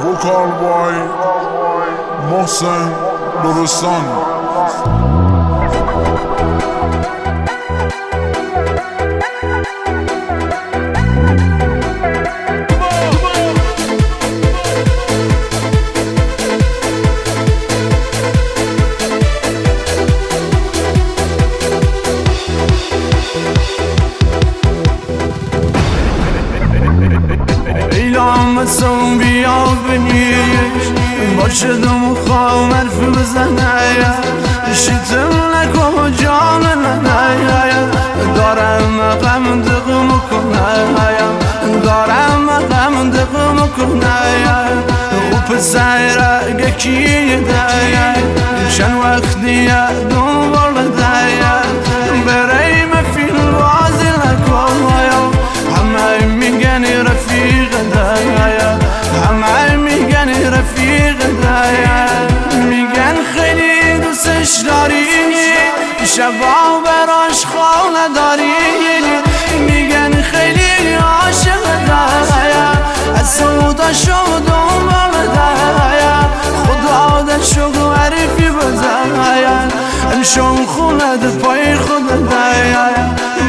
وکال بای محسن درستان. ایلام بیا بنیش باشدم و خواه مرف بزنه شیطم نکن جان ننه دارم غم دقم کنه دارم غم دقم کنه و پسر گکی ده چند وقت دیگه دنبال ده برای مفیل بازی نکن همه میگن رفیق دایا همه میگن رفیق دایا میگن خیلی دوستش داری شبا براش خواه نداری میگن خیلی عاشق دایا از سودا شدم دایا خدا دشو عرفی بزایا امشون خونت پای خود دایا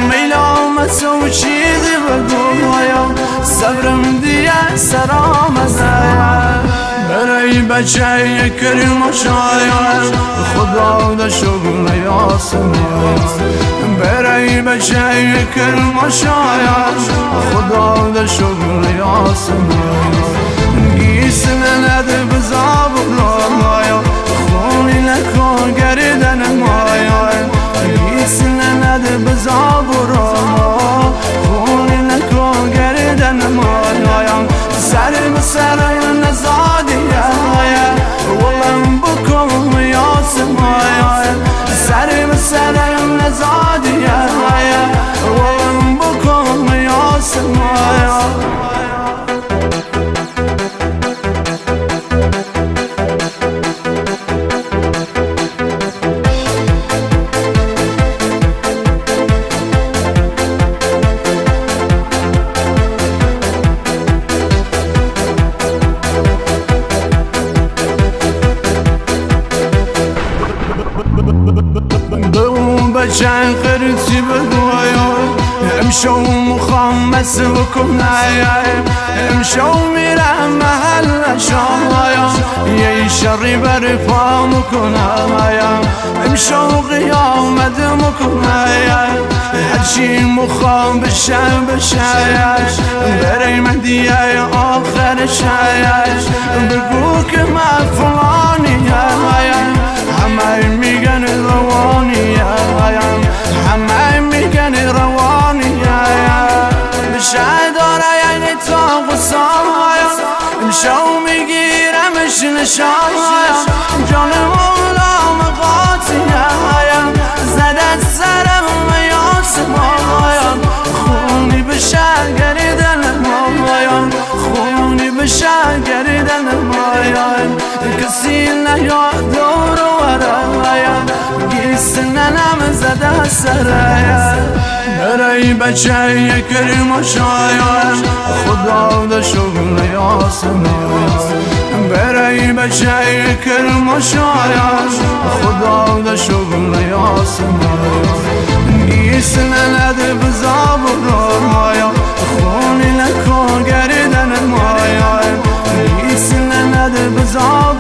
میلام سو چیزی بگویم صبرم دیگه سرام ازایا برای بچه کریم و شاید خدا دا شغل یاسمین برای بچه کریم و شاید خدا دا شغل یاسمین گیسن نده بزاب مایا خونی نکن گردن مایا گیسن نده بزاب خونی نکن گردن مایا سرم سرم نزادی ولم بکن یاسم سرم سرم نزادی ولم بکن یاسم بچن قرصی بگویم امشو مخوام بس بکنم امشو میرم محل شایم یه شری بر پا مکنم امشو قیامت مکنم هرچی مخوام بشم برای من دیگه آخر شاید بگو که من فلانی همه میگن روانی همه میگن روانی بشه داره یعنی تا غصام امشو میگیرمش نشان جان مولام قاطی زدت سرم یاسم خونی بشه گریدن مایان خونی بشه گریدن مایان کسی نیاد دور گیسننم زده سرایا برای بچه کریم و شاید خدا دا شغل یاسمین برای بچه کریم و شاید خدا دا شغل یاسمین گیسننده بزاب مایا خونی نکن گردن مایا گیسننده بزاب